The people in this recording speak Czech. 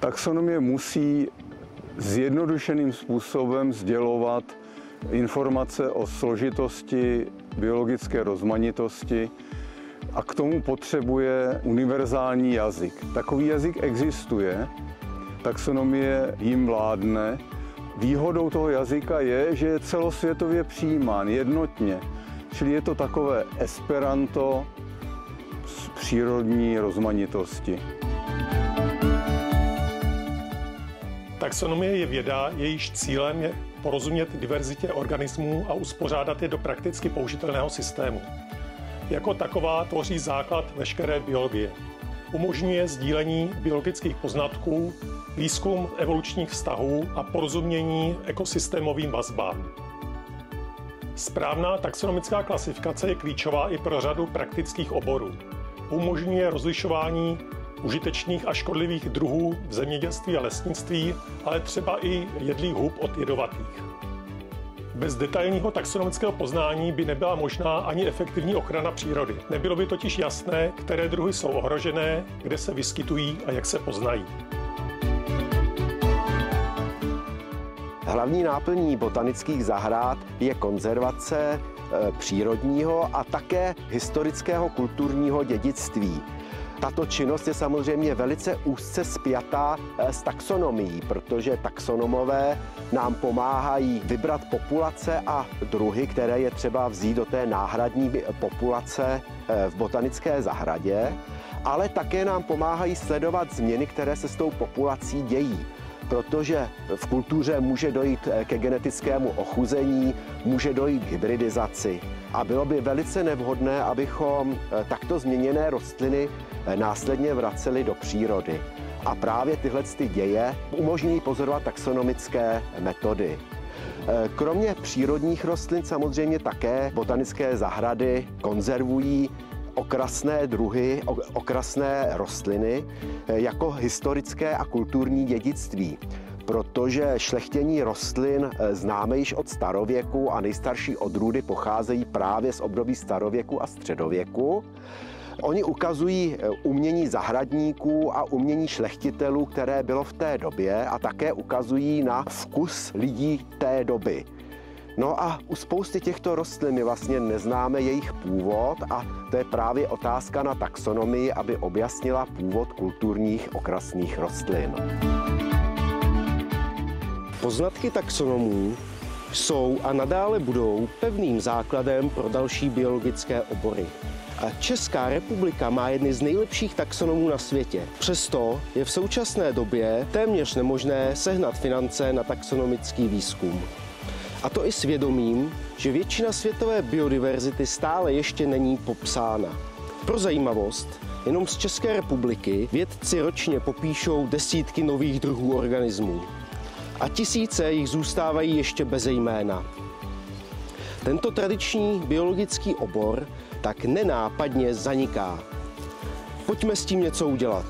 Taxonomie musí zjednodušeným způsobem sdělovat informace o složitosti biologické rozmanitosti a k tomu potřebuje univerzální jazyk. Takový jazyk existuje, taxonomie jim vládne. Výhodou toho jazyka je, že je celosvětově přijímán jednotně, čili je to takové esperanto z přírodní rozmanitosti. Taxonomie je věda, jejíž cílem je porozumět diverzitě organismů a uspořádat je do prakticky použitelného systému. Jako taková tvoří základ veškeré biologie. Umožňuje sdílení biologických poznatků, výzkum evolučních vztahů a porozumění ekosystémovým vazbám. Správná taxonomická klasifikace je klíčová i pro řadu praktických oborů. Umožňuje rozlišování užitečných a škodlivých druhů v zemědělství a lesnictví, ale třeba i jedlých hub od jedovatých. Bez detailního taxonomického poznání by nebyla možná ani efektivní ochrana přírody. Nebylo by totiž jasné, které druhy jsou ohrožené, kde se vyskytují a jak se poznají. Hlavní náplní botanických zahrad je konzervace přírodního a také historického kulturního dědictví. Tato činnost je samozřejmě velice úzce spjatá s taxonomií, protože taxonomové nám pomáhají vybrat populace a druhy, které je třeba vzít do té náhradní populace v botanické zahradě, ale také nám pomáhají sledovat změny, které se s tou populací dějí. Protože v kultuře může dojít ke genetickému ochuzení, může dojít k hybridizaci. A bylo by velice nevhodné, abychom takto změněné rostliny následně vraceli do přírody. A právě tyhle děje umožňují pozorovat taxonomické metody. Kromě přírodních rostlin samozřejmě také botanické zahrady konzervují okrasné druhy, okrasné rostliny jako historické a kulturní dědictví, protože šlechtění rostlin známe již od starověku a nejstarší odrůdy pocházejí právě z období starověku a středověku. Oni ukazují umění zahradníků a umění šlechtitelů, které bylo v té době, a také ukazují na vkus lidí té doby. No a u spousty těchto rostlin my vlastně neznáme jejich původ a to je právě otázka na taxonomii, aby objasnila původ kulturních okrasných rostlin. Poznatky taxonomů jsou a nadále budou pevným základem pro další biologické obory. A Česká republika má jedny z nejlepších taxonomů na světě. Přesto je v současné době téměř nemožné sehnat finance na taxonomický výzkum. A to i s vědomím, že většina světové biodiverzity stále ještě není popsána. Pro zajímavost, jenom z České republiky vědci ročně popíšou desítky nových druhů organismů. A tisíce jich zůstávají ještě beze jména. Tento tradiční biologický obor tak nenápadně zaniká. Pojďme s tím něco udělat.